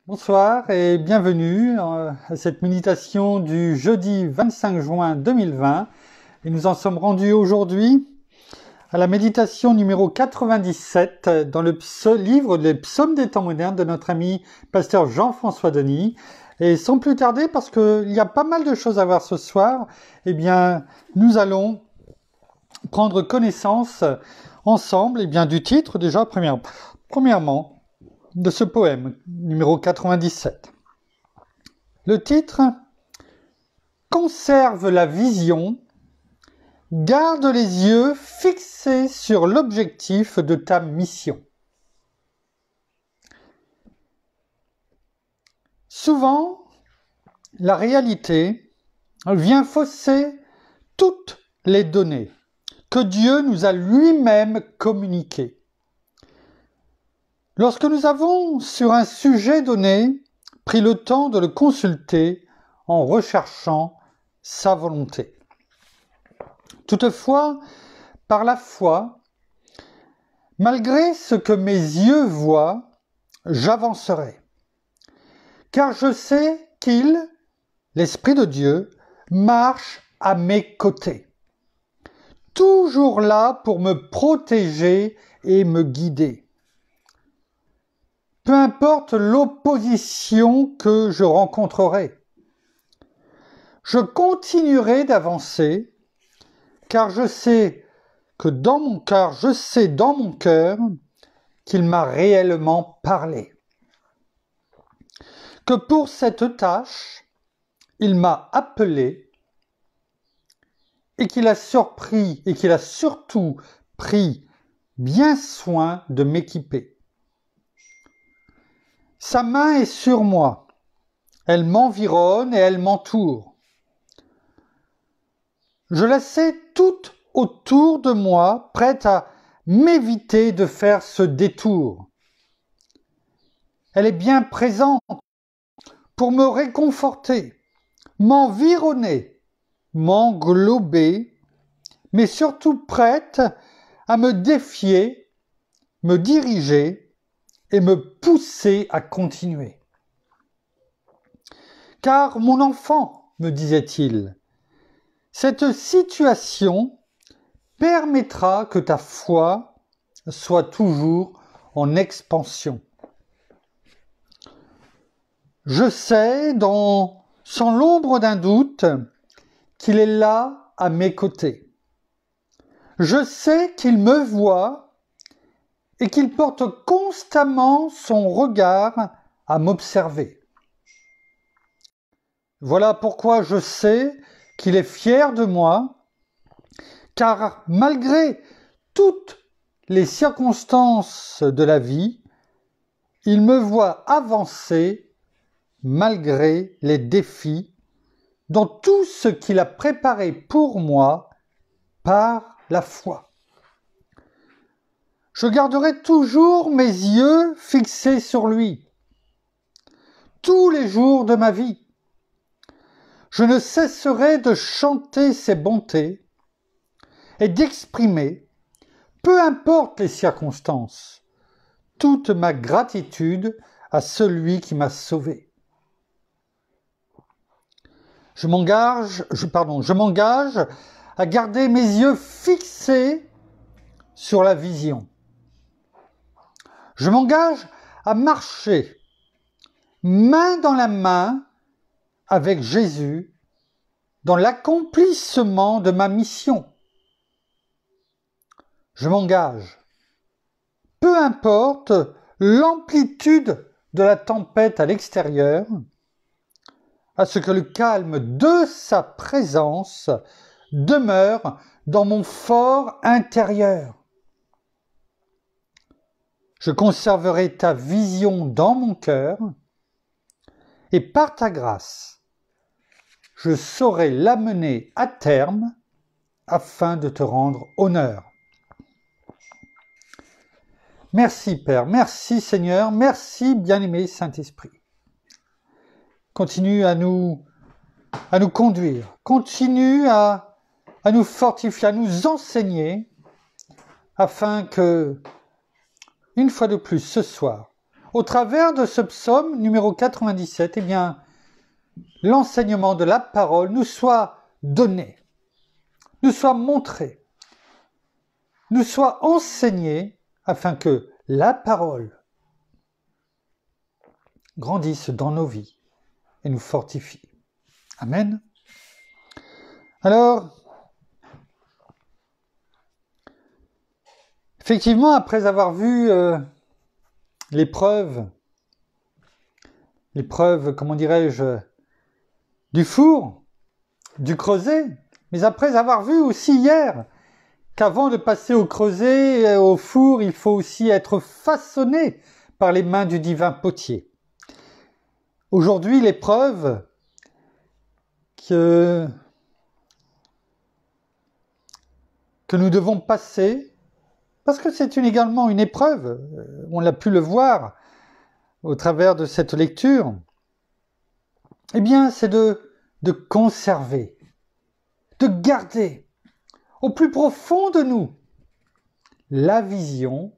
Bonsoir et bienvenue à cette méditation du jeudi 25 juin 2020. Et nous en sommes rendus aujourd'hui à la méditation numéro 97 dans le livre Les Psaumes des temps modernes de notre ami pasteur Jean-François Denis. Et sans plus tarder, parce qu'il y a pas mal de choses à voir ce soir, eh bien, nous allons prendre connaissance ensemble du titre déjà, premièrement, de ce poème, numéro 97. Le titre « Conserve la vision, garde les yeux fixés sur l'objectif de ta mission ». Souvent, la réalité vient fausser toutes les données que Dieu nous a lui-même communiquées. Lorsque nous avons, sur un sujet donné, pris le temps de le consulter en recherchant sa volonté. Toutefois, par la foi, malgré ce que mes yeux voient, j'avancerai. Car je sais qu'il, l'Esprit de Dieu, marche à mes côtés, toujours là pour me protéger et me guider. Peu importe l'opposition que je rencontrerai, je continuerai d'avancer, car je sais dans mon cœur qu'il m'a réellement parlé. Que pour cette tâche, il m'a appelé et qu'il a surtout pris bien soin de m'équiper. Sa main est sur moi, elle m'environne et elle m'entoure. Je la sais toute autour de moi, prête à m'éviter de faire ce détour. Elle est bien présente pour me réconforter, m'environner, m'englober, mais surtout prête à me défier, me diriger et me pousser à continuer. Car mon enfant, me disait-il, cette situation permettra que ta foi soit toujours en expansion. Je sais, sans l'ombre d'un doute, qu'il est là à mes côtés. Je sais qu'il me voit et qu'il porte constamment son regard à m'observer. Voilà pourquoi je sais qu'il est fier de moi, car malgré toutes les circonstances de la vie, il me voit avancer malgré les défis dans tout ce qu'il a préparé pour moi par la foi. Je garderai toujours mes yeux fixés sur lui, tous les jours de ma vie. Je ne cesserai de chanter ses bontés et d'exprimer, peu importe les circonstances, toute ma gratitude à celui qui m'a sauvé. Je m'engage à garder mes yeux fixés sur la vision. Je m'engage à marcher main dans la main avec Jésus dans l'accomplissement de ma mission. Je m'engage, peu importe l'amplitude de la tempête à l'extérieur, à ce que le calme de sa présence demeure dans mon fort intérieur. Je conserverai ta vision dans mon cœur et par ta grâce, je saurai l'amener à terme afin de te rendre honneur. Merci Père, merci Seigneur, merci bien-aimé Saint-Esprit. Continue à nous conduire, continue à nous fortifier, à nous enseigner afin que, une fois de plus ce soir, au travers de ce psaume numéro 97, eh bien, l'enseignement de la parole nous soit donné, nous soit montré, nous soit enseigné, afin que la parole grandisse dans nos vies et nous fortifie. Amen. Alors, effectivement, après avoir vu l'épreuve, comment dirais-je, du four, du creuset, mais après avoir vu aussi hier qu'avant de passer au creuset et au four, il faut aussi être façonné par les mains du divin potier. Aujourd'hui, l'épreuve que nous devons passer, parce que c'est également une épreuve, on l'a pu le voir au travers de cette lecture, eh bien, c'est de conserver, de garder au plus profond de nous la vision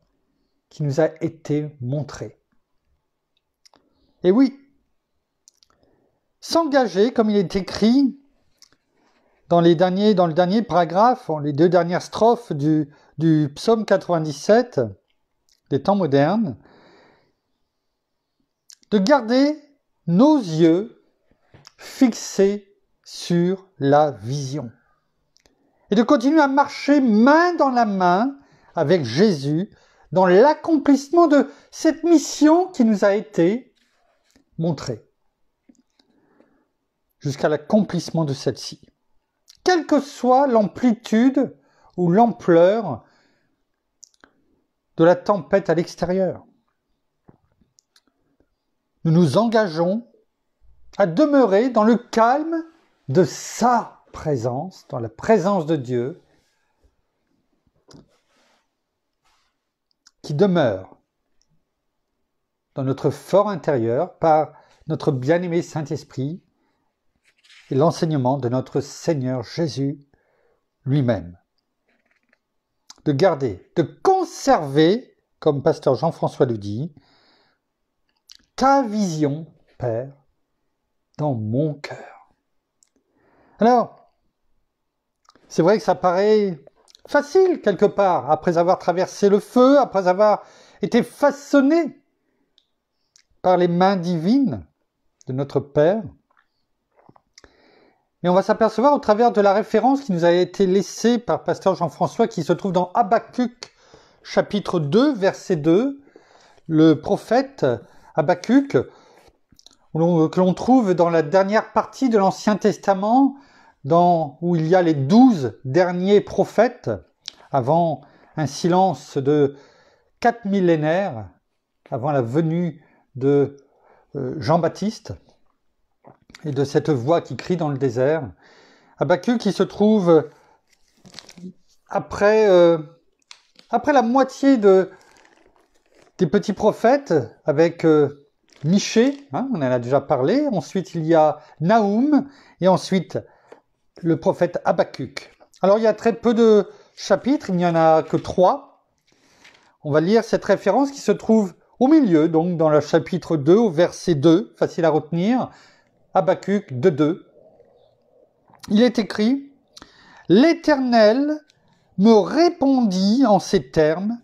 qui nous a été montrée. Et oui, s'engager, comme il est écrit dans le dernier paragraphe, les 2 dernières strophes du psaume 97 des temps modernes, de garder nos yeux fixés sur la vision et de continuer à marcher main dans la main avec Jésus dans l'accomplissement de cette mission qui nous a été montrée, jusqu'à l'accomplissement de celle-ci. Quelle que soit l'amplitude ou l'ampleur de la tempête à l'extérieur, nous nous engageons à demeurer dans le calme de sa présence, dans la présence de Dieu, qui demeure dans notre fort intérieur par notre bien-aimé Saint-Esprit et l'enseignement de notre Seigneur Jésus lui-même. De garder, de conserver, comme pasteur Jean-François le dit, ta vision, Père, dans mon cœur. Alors, c'est vrai que ça paraît facile quelque part, après avoir traversé le feu, après avoir été façonné par les mains divines de notre Père. Mais on va s'apercevoir au travers de la référence qui nous a été laissée par pasteur Jean-François, qui se trouve dans Habakkuk, chapitre 2, verset 2, le prophète Habakkuk, que l'on trouve dans la dernière partie de l'Ancien Testament, où il y a les 12 derniers prophètes, avant un silence de 4 millénaires, avant la venue de Jean-Baptiste, et de cette voix qui crie dans le désert. Habakkuk qui se trouve après la moitié des petits prophètes, avec Michée, on en a déjà parlé, ensuite il y a Naoum, et ensuite le prophète Habakkuk. Alors il y a très peu de chapitres, il n'y en a que 3. On va lire cette référence qui se trouve au milieu, donc dans le chapitre 2, au verset 2, facile à retenir, Habakkuk 2.2. Il est écrit « L'Éternel me répondit en ces termes,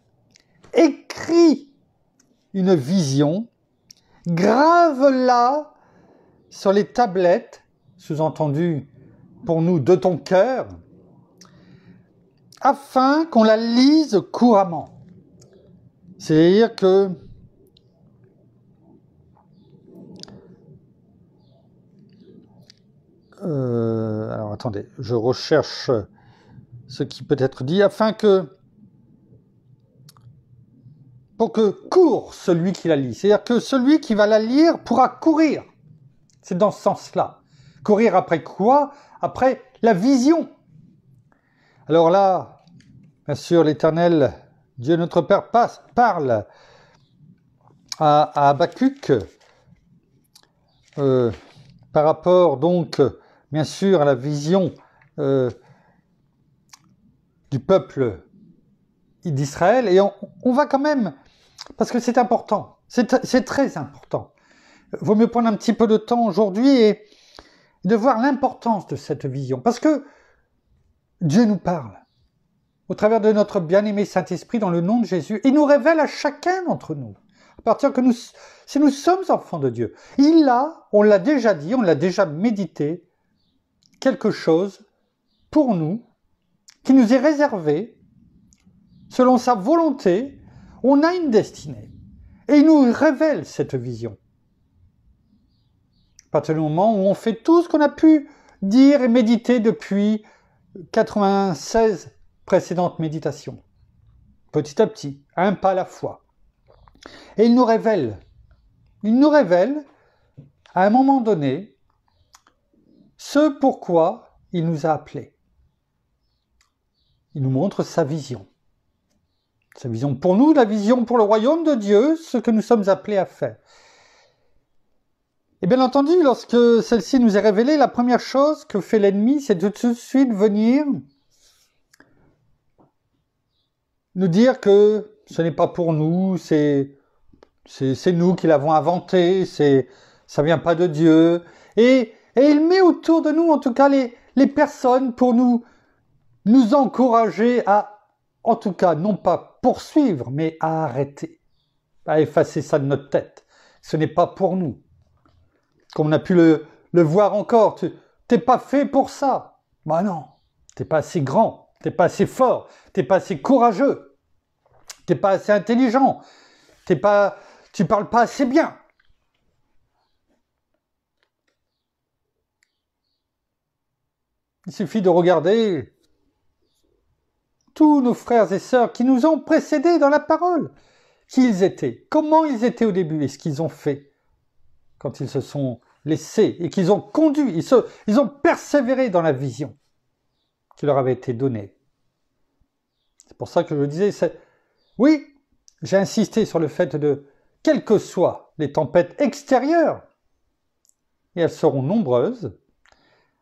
écris une vision, grave-la sur les tablettes, sous-entendu pour nous de ton cœur, afin qu'on la lise couramment. » C'est-à-dire que alors attendez, je recherche ce qui peut être dit, pour que court celui qui la lit. C'est-à-dire que celui qui va la lire pourra courir. C'est dans ce sens-là. Courir après quoi? Après la vision. Alors là, bien sûr, l'Éternel, Dieu notre Père, parle à Habakkuk par rapport donc, bien sûr, à la vision du peuple d'Israël. Et on va quand même, parce que c'est important C'est très important. Il vaut mieux prendre un petit peu de temps aujourd'hui et de voir l'importance de cette vision. Parce que Dieu nous parle au travers de notre bien-aimé Saint-Esprit dans le nom de Jésus. Il nous révèle à chacun d'entre nous, à partir que si nous sommes enfants de Dieu. Il a, on l'a déjà dit, on l'a déjà médité, quelque chose pour nous, qui nous est réservé, selon sa volonté. On a une destinée. Et il nous révèle cette vision. À partir du moment où on fait tout ce qu'on a pu dire et méditer depuis 96 précédentes méditations. Petit à petit, un pas à la fois. Et il nous révèle à un moment donné ce pourquoi il nous a appelés. Il nous montre sa vision. Sa vision pour nous, la vision pour le royaume de Dieu, ce que nous sommes appelés à faire. Et bien entendu, lorsque celle-ci nous est révélée, la première chose que fait l'ennemi, c'est de tout de suite venir nous dire que ce n'est pas pour nous, c'est nous qui l'avons inventé, ça vient pas de Dieu. Et il met autour de nous, en tout cas, les personnes pour nous encourager à, en tout cas, non pas poursuivre, mais à arrêter, à effacer ça de notre tête. Ce n'est pas pour nous. Comme on a pu le voir encore, t'es pas fait pour ça. Ben non, t'es pas assez grand, t'es pas assez fort, t'es pas assez courageux, t'es pas assez intelligent, tu parles pas assez bien. Il suffit de regarder tous nos frères et sœurs qui nous ont précédés dans la parole. Qui ils étaient, comment ils étaient au début et ce qu'ils ont fait quand ils se sont laissés et qu'ils ont conduit, ils ont persévéré dans la vision qui leur avait été donnée. C'est pour ça que je disais, oui, j'ai insisté sur le fait de, quelles que soient les tempêtes extérieures, et elles seront nombreuses,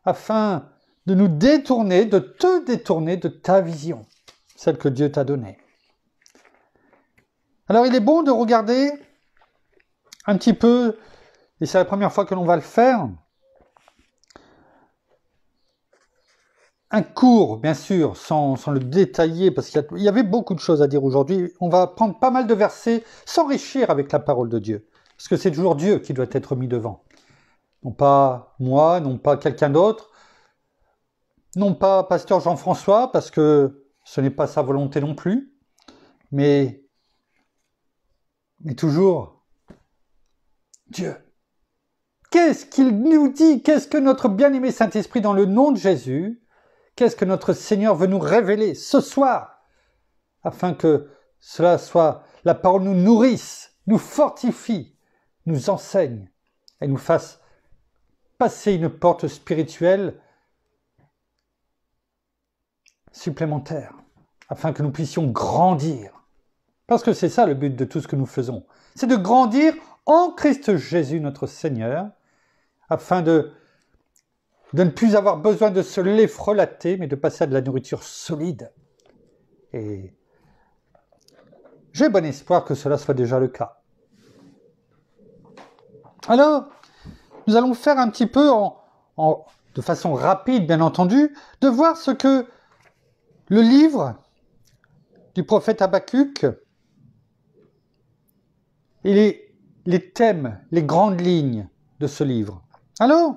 afin de nous détourner, de te détourner de ta vision, celle que Dieu t'a donnée. Alors il est bon de regarder un petit peu, et c'est la première fois que l'on va le faire, un cours, bien sûr, sans le détailler, parce qu'il y avait beaucoup de choses à dire aujourd'hui. On va prendre pas mal de versets, s'enrichir avec la parole de Dieu, parce que c'est toujours Dieu qui doit être mis devant. Non pas moi, non pas quelqu'un d'autre, non pas pasteur Jean-François, parce que ce n'est pas sa volonté non plus, mais toujours Dieu. Qu'est-ce qu'il nous dit? Qu'est-ce que notre bien-aimé Saint-Esprit, dans le nom de Jésus, qu'est-ce que notre Seigneur veut nous révéler ce soir, afin que cela soit, la parole nous nourrisse, nous fortifie, nous enseigne, et nous fasse passer une porte spirituelle supplémentaire, afin que nous puissions grandir. Parce que c'est ça le but de tout ce que nous faisons. C'est de grandir en Christ Jésus notre Seigneur, afin de ne plus avoir besoin de se les frelater, mais de passer à de la nourriture solide. Et j'ai bon espoir que cela soit déjà le cas. Alors, nous allons faire un petit peu, de façon rapide bien entendu, de voir ce que le livre du prophète Habakkuk et les thèmes, les grandes lignes de ce livre. Alors,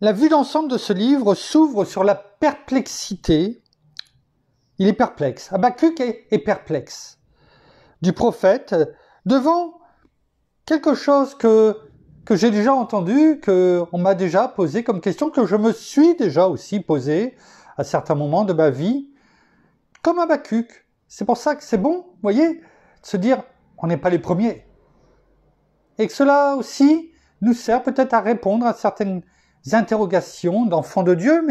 la vue d'ensemble de ce livre s'ouvre sur la perplexité. Il est perplexe. Habakkuk est perplexe du prophète devant quelque chose que j'ai déjà entendu, qu'on m'a déjà posé comme question, que je me suis déjà aussi posé à certains moments de ma vie, comme Habakkuk. C'est pour ça que c'est bon, vous voyez, de se dire, on n'est pas les premiers. Et que cela aussi nous sert peut-être à répondre à certaines interrogations d'enfants de Dieu,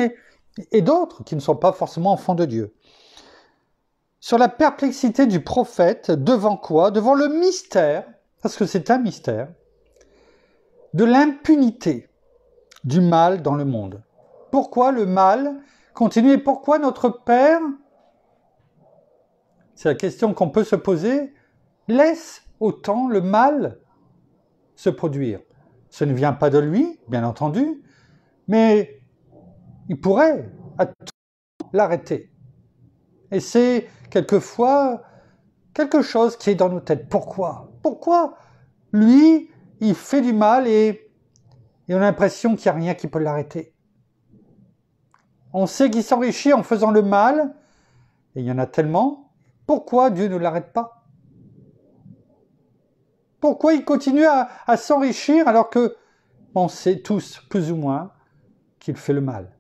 et d'autres qui ne sont pas forcément enfants de Dieu. Sur la perplexité du prophète, devant quoi? Devant le mystère, parce que c'est un mystère, de l'impunité du mal dans le monde. Pourquoi le mal continue et pourquoi notre Père C'est la question qu'on peut se poser. Laisse autant le mal se produire. Ce ne vient pas de lui, bien entendu, mais il pourrait à tout l'arrêter. Et c'est quelquefois quelque chose qui est dans nos têtes. Pourquoi? Pourquoi lui, il fait du mal et on a l'impression qu'il n'y a rien qui peut l'arrêter? On sait qu'il s'enrichit en faisant le mal, et il y en a tellement. Pourquoi Dieu ne l'arrête pas? Pourquoi il continue à s'enrichir alors que on sait tous, plus ou moins, qu'il fait le mal?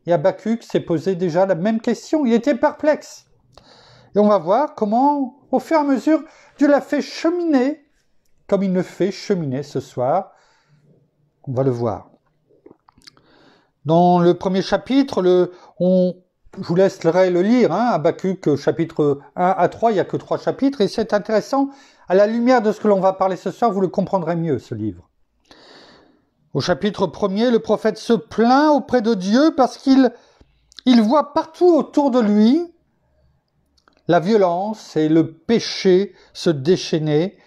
Et Habakkuk s'est posé déjà la même question. Il était perplexe. Et on va voir comment, au fur et à mesure, Dieu l'a fait cheminer, comme il le fait cheminer ce soir. On va le voir. Dans le premier chapitre, je vous laisserai le lire, Habakkuk, chapitre 1 à 3, il n'y a que 3 chapitres, et c'est intéressant. À la lumière de ce que l'on va parler ce soir, vous le comprendrez mieux, ce livre. Au chapitre 1er, le prophète se plaint auprès de Dieu parce qu'il voit partout autour de lui la violence et le péché se déchaîner,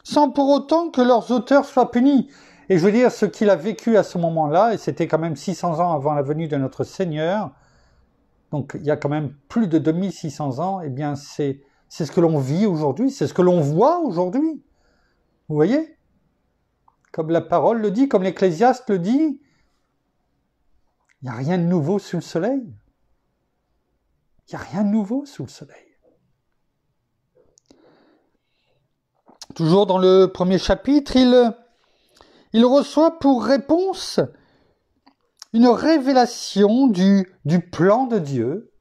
sans pour autant que leurs auteurs soient punis. Et je veux dire, ce qu'il a vécu à ce moment-là, et c'était quand même 600 ans avant la venue de notre Seigneur, donc il y a quand même plus de 2600 ans, eh bien c'est ce que l'on vit aujourd'hui, c'est ce que l'on voit aujourd'hui. Vous voyez? Comme la parole le dit, comme l'Ecclésiaste le dit, il n'y a rien de nouveau sous le soleil. Il n'y a rien de nouveau sous le soleil. Toujours dans le premier chapitre, il reçoit pour réponse une révélation du plan de Dieu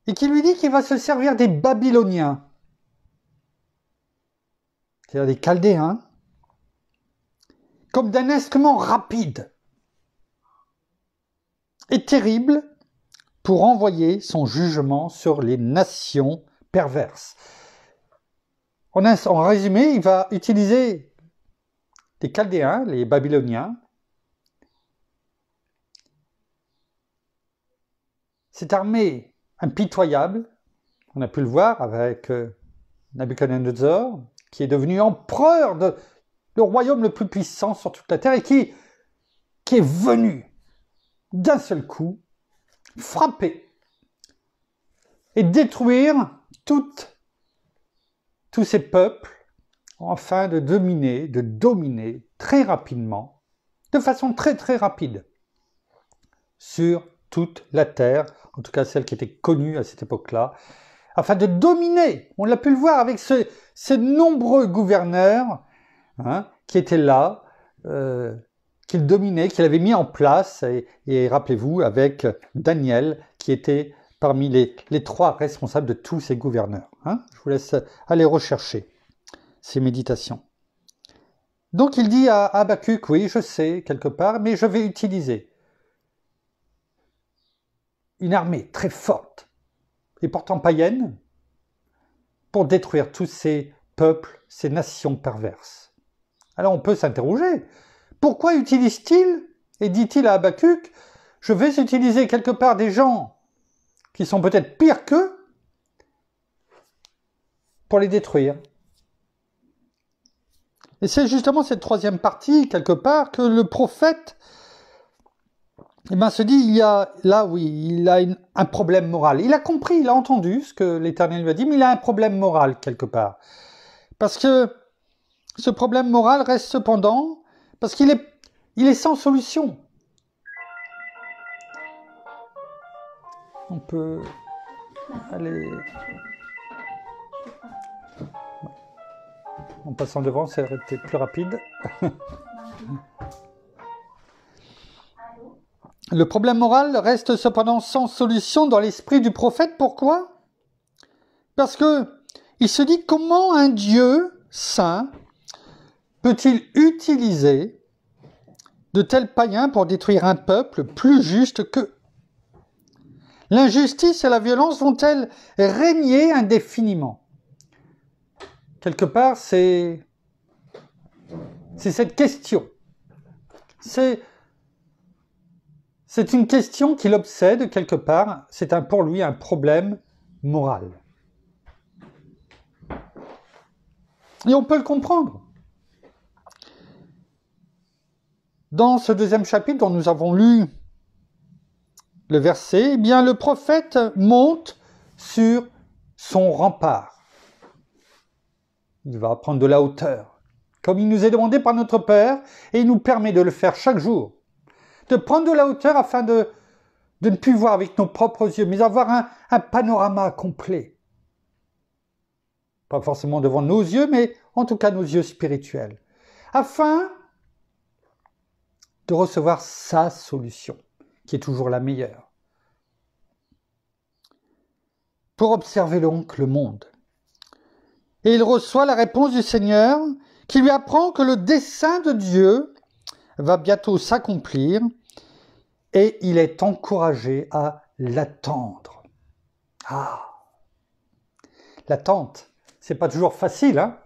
et qui lui dit qu'il va se servir des Babyloniens, c'est-à-dire des Chaldéens, comme d'un instrument rapide et terrible pour envoyer son jugement sur les nations perverses. En résumé, il va utiliser les Chaldéens, les Babyloniens. Cette armée impitoyable, on a pu le voir avec Nabuchodonosor, qui est devenu empereur le royaume le plus puissant sur toute la terre et qui est venu d'un seul coup frapper et détruire tous ces peuples afin de dominer très rapidement, de façon très très rapide, sur toute la terre, en tout cas celle qui était connue à cette époque-là, afin de dominer. On l'a pu le voir avec ces nombreux gouverneurs qui étaient là, qu'il dominait, qu'il avait mis en place, et rappelez-vous, avec Daniel, qui était parmi les 3 responsables de tous ces gouverneurs. Je vous laisse aller rechercher ces méditations. Donc il dit à Habakkuk, oui, je sais, quelque part, mais je vais utiliser une armée très forte, et pourtant païenne, pour détruire tous ces peuples, ces nations perverses. Alors on peut s'interroger, pourquoi utilise-t-il, et dit-il à Habakkuk, je vais utiliser quelque part des gens qui sont peut-être pires qu'eux, pour les détruire. Et c'est justement cette 3e partie, quelque part, que le prophète se dit, il a un problème moral. Il a compris, il a entendu ce que l'Éternel lui a dit, mais il a un problème moral, quelque part. Parce que ce problème moral reste cependant, parce qu'il est sans solution. On peut aller... En passant devant, ça aurait été plus rapide. Le problème moral reste cependant sans solution dans l'esprit du prophète. Pourquoi? Parce que il se dit, comment un Dieu saint peut-il utiliser de tels païens pour détruire un peuple plus juste qu'eux? L'injustice et la violence vont-elles régner indéfiniment? Quelque part, c'est cette question. C'est une question qui l'obsède quelque part. C'est pour lui un problème morale. Et on peut le comprendre. Dans ce deuxième chapitre dont nous avons lu le verset, eh bien le prophète monte sur son rempart. Il va prendre de la hauteur, comme il nous est demandé par notre Père, et il nous permet de le faire chaque jour. De prendre de la hauteur afin de ne plus voir avec nos propres yeux, mais avoir un panorama complet. Pas forcément devant nos yeux, mais en tout cas nos yeux spirituels. Afin de recevoir sa solution, qui est toujours la meilleure. Pour observer donc le monde. Et il reçoit la réponse du Seigneur, qui lui apprend que le dessein de Dieu va bientôt s'accomplir, et il est encouragé à l'attendre. Ah, l'attente, c'est pas toujours facile, hein?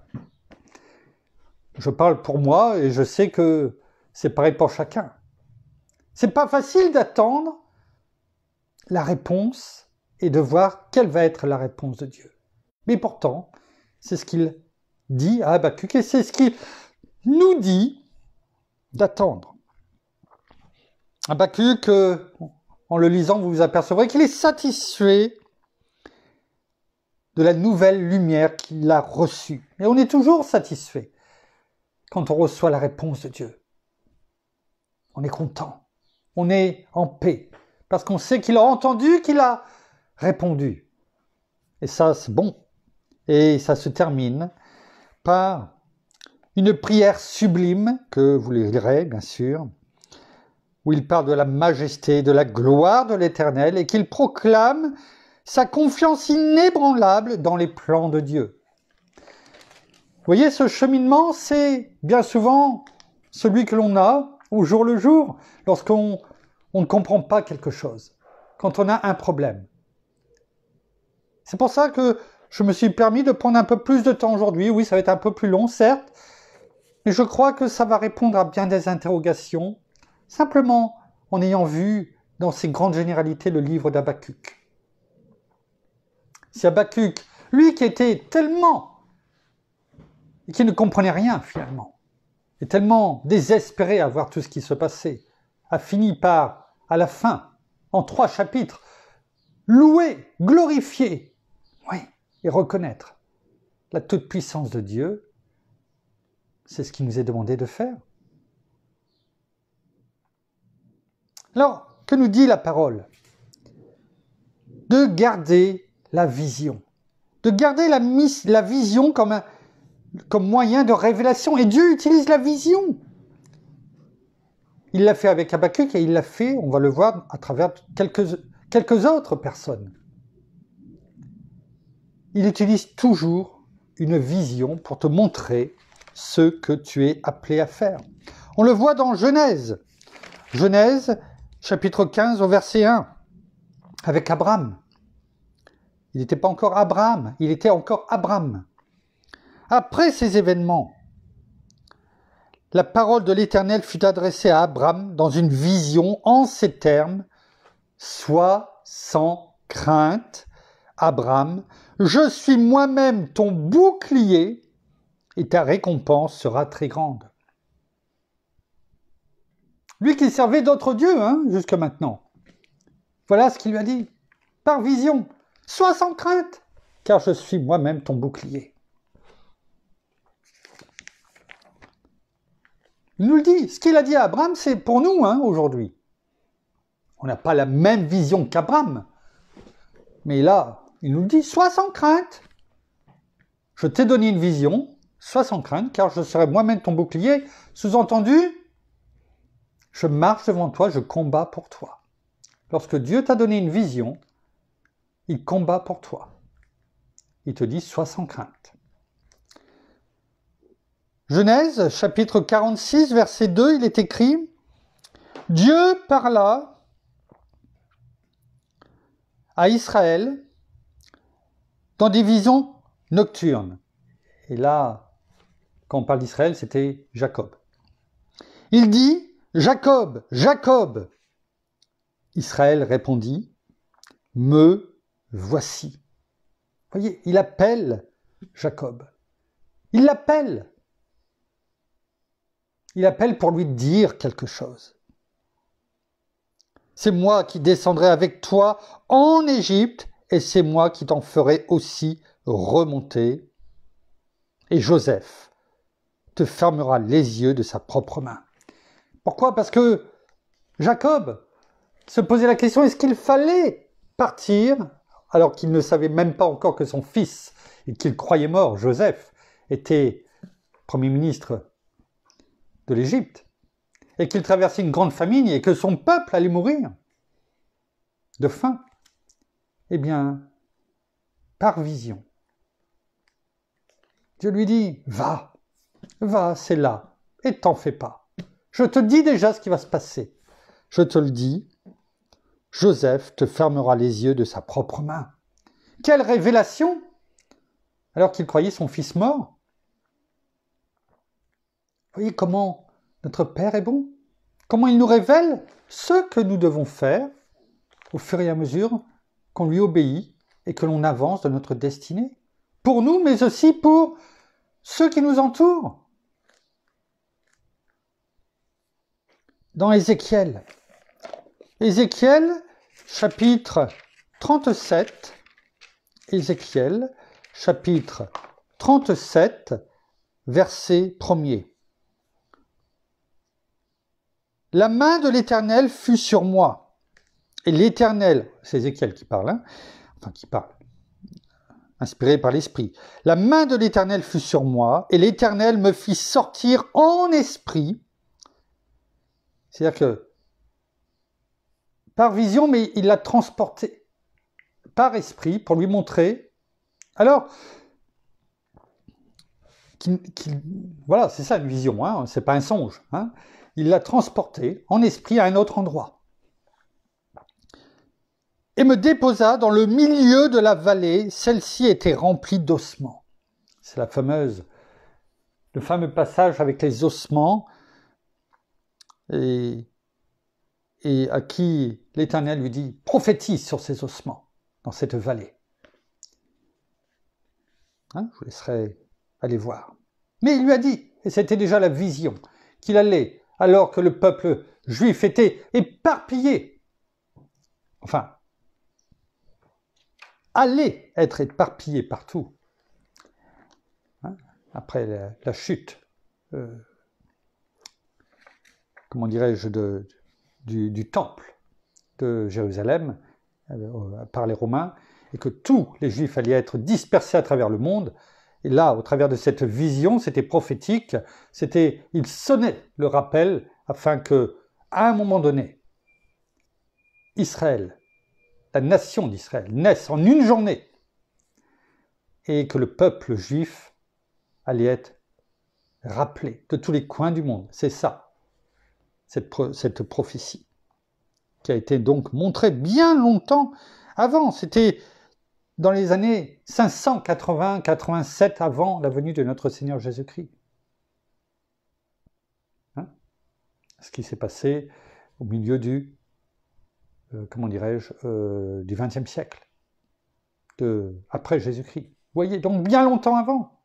Je parle pour moi et je sais que c'est pareil pour chacun. C'est pas facile d'attendre la réponse et de voir quelle va être la réponse de Dieu. Mais pourtant, c'est ce qu'il dit à Habakkuk et c'est ce qu'il nous dit d'attendre. Habakkuk, en le lisant, vous vous apercevrez qu'il est satisfait de la nouvelle lumière qu'il a reçue. Et on est toujours satisfait quand on reçoit la réponse de Dieu. On est content, on est en paix, parce qu'on sait qu'il a entendu, qu'il a répondu. Et ça, c'est bon. Et ça se termine par une prière sublime, que vous lirez, bien sûr, où il parle de la majesté, de la gloire de l'Éternel, et qu'il proclame sa confiance inébranlable dans les plans de Dieu. Vous voyez, ce cheminement, c'est bien souvent celui que l'on a au jour le jour, lorsqu'on ne comprend pas quelque chose, quand on a un problème. C'est pour ça que je me suis permis de prendre un peu plus de temps aujourd'hui. Oui, ça va être un peu plus long, certes, mais je crois que ça va répondre à bien des interrogations, simplement en ayant vu dans ses grandes généralités le livre d'Habakkuk. C'est Habakkuk, lui qui était tellement, et qui ne comprenait rien finalement, et tellement désespéré à voir tout ce qui se passait, a fini par, à la fin, en 3 chapitres, louer, glorifier, oui, et reconnaître la toute-puissance de Dieu. C'est ce qui nous est demandé de faire. Alors, que nous dit la parole? De garder la vision. De garder la vision comme moyen de révélation. Et Dieu utilise la vision. Il l'a fait avec Habakkuk et il l'a fait, on va le voir, à travers quelques autres personnes. Il utilise toujours une vision pour te montrer ce que tu es appelé à faire. On le voit dans Genèse. Genèse, chapitre 15, au verset 1, avec Abraham. Il n'était pas encore Abraham, il était encore Abram. Après ces événements, la parole de l'Éternel fut adressée à Abram dans une vision en ces termes: « Sois sans crainte, Abram, je suis moi-même ton bouclier et ta récompense sera très grande. » Lui qui servait d'autres dieux jusque maintenant. Voilà ce qu'il lui a dit, par vision. « Sois sans crainte, car je suis moi-même ton bouclier. » Il nous le dit. Ce qu'il a dit à Abraham, c'est pour nous aujourd'hui. On n'a pas la même vision qu'Abraham. Mais là, il nous le dit, sois sans crainte. Je t'ai donné une vision, sois sans crainte, car je serai moi-même ton bouclier. Sous-entendu, je marche devant toi, je combats pour toi. Lorsque Dieu t'a donné une vision, il combat pour toi. Il te dit, sois sans crainte. Genèse, chapitre 46, verset 2, il est écrit: « Dieu parla à Israël dans des visions nocturnes. » Et là, quand on parle d'Israël, c'était Jacob. Il dit: « Jacob, Jacob !» Israël répondit: « Me voici. » voyez, il appelle Jacob. Il l'appelle. Il appelle pour lui dire quelque chose. C'est moi qui descendrai avec toi en Égypte et c'est moi qui t'en ferai aussi remonter. Et Joseph te fermera les yeux de sa propre main. Pourquoi? Parce que Jacob se posait la question, est-ce qu'il fallait partir alors qu'il ne savait même pas encore que son fils, et qu'il croyait mort, Joseph, était premier ministre de l'Égypte, et qu'il traversait une grande famine et que son peuple allait mourir de faim? Eh bien, par vision, Dieu lui dit, va, c'est là, et t'en fais pas. Je te dis déjà ce qui va se passer. Je te le dis, Joseph te fermera les yeux de sa propre main. Quelle révélation! Alors qu'il croyait son fils mort. Voyez comment notre Père est bon? Comment il nous révèle ce que nous devons faire au fur et à mesure qu'on lui obéit et que l'on avance de notre destinée. Pour nous, mais aussi pour ceux qui nous entourent. Dans Ézéchiel, chapitre 37, Ézéchiel, chapitre 37, verset 1er. La main de l'Éternel fut sur moi. Et l'Éternel, c'est Ézéchiel qui parle, inspiré par l'Esprit. La main de l'Éternel fut sur moi, et l'Éternel me fit sortir en esprit. C'est-à-dire que, par vision, mais il l'a transporté par esprit pour lui montrer. Alors, voilà, c'est ça une vision, hein, c'est pas un songe. Hein. Il l'a transporté en esprit à un autre endroit. Et me déposa dans le milieu de la vallée, celle-ci était remplie d'ossements. C'est le fameux passage avec les ossements, et à qui l'Éternel lui dit, prophétise sur ces ossements, dans cette vallée. Hein, je vous laisserai aller voir. Mais il lui a dit, et c'était déjà la vision, qu'il allait, alors que le peuple juif était éparpillé, allait être éparpillé partout, hein, après la chute, du temple de Jérusalem par les Romains, et que tous les Juifs allaient être dispersés à travers le monde. Et là, au travers de cette vision, c'était prophétique, il sonnait le rappel afin que, à un moment donné, Israël, la nation d'Israël, naisse en une journée, et que le peuple juif allait être rappelé de tous les coins du monde. C'est ça, cette prophétie, qui a été donc montrée bien longtemps avant. C'était dans les années 580-87 avant la venue de notre Seigneur Jésus-Christ. Hein? Ce qui s'est passé au milieu du XXe siècle, après Jésus-Christ. Vous voyez, donc bien longtemps avant,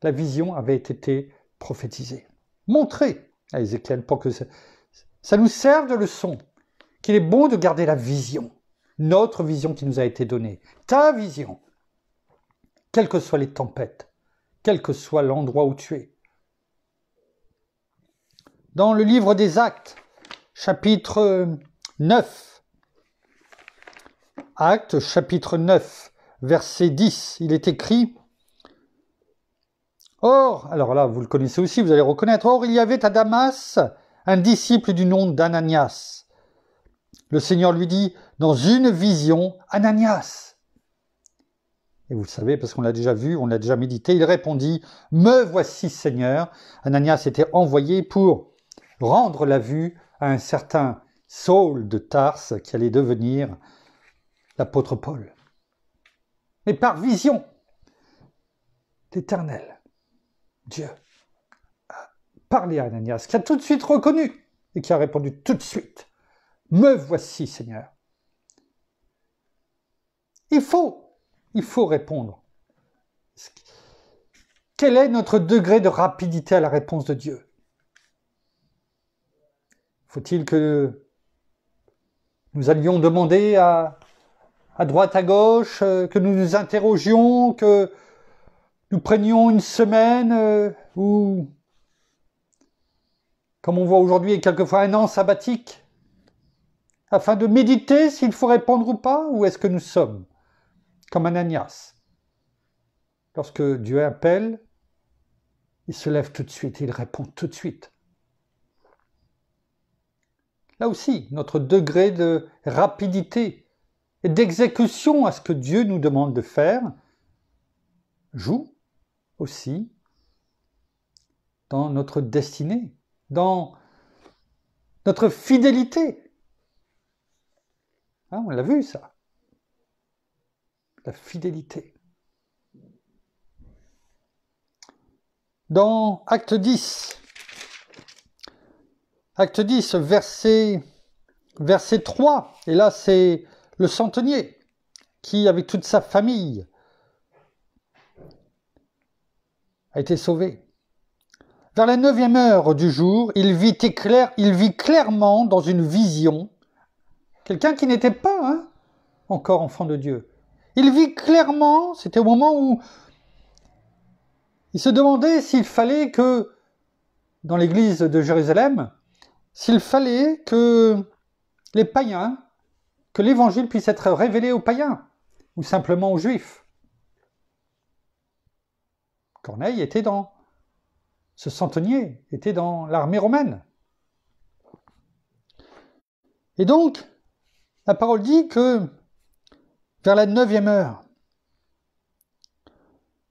la vision avait été prophétisée, montrée à Ézéchiel pour que ça nous serve de leçon, qu'il est bon de garder la vision, notre vision qui nous a été donnée, ta vision, quelles que soient les tempêtes, quel que soit l'endroit où tu es. Dans le livre des Actes, chapitre 9, Actes, chapitre 9, verset 10, il est écrit « Or, alors là, vous le connaissez aussi, vous allez reconnaître, or, il y avait à Damas un disciple du nom d'Ananias. Le Seigneur lui dit, dans une vision, Ananias. Et vous le savez, parce qu'on l'a déjà vu, on l'a déjà médité, il répondit, me voici, Seigneur. Ananias était envoyé pour rendre la vue à un certain Saul de Tarse qui allait devenir l'apôtre Paul. Mais par vision, l'Éternel, Dieu, a parlé à Ananias, qui a tout de suite reconnu et qui a répondu tout de suite, me voici, Seigneur. Il faut il faut répondre. Quel est notre degré de rapidité à la réponse de Dieu? Faut-il que nous allions demander à droite, à gauche, que nous nous interrogions, que nous prenions une semaine ou, comme on voit aujourd'hui, quelquefois un an sabbatique, afin de méditer s'il faut répondre ou pas, ou est-ce que nous sommes comme Ananias? Lorsque Dieu appelle, il se lève tout de suite, il répond tout de suite. Là aussi, notre degré de rapidité et d'exécution à ce que Dieu nous demande de faire joue aussi dans notre destinée, dans notre fidélité. Hein, on l'a vu ça. La fidélité. Dans Acte 10, verset 3, et là c'est le centenier qui, avec toute sa famille, a été sauvé. Vers la 9e heure du jour, il vit clairement dans une vision, quelqu'un qui n'était pas encore enfant de Dieu. Il vit clairement, c'était au moment où il se demandait s'il fallait que, dans l'église de Jérusalem, s'il fallait que les païens, que l'évangile puisse être révélé aux païens, ou simplement aux juifs. Corneille était ce centenier était dans l'armée romaine. Et donc, la parole dit que vers la 9e heure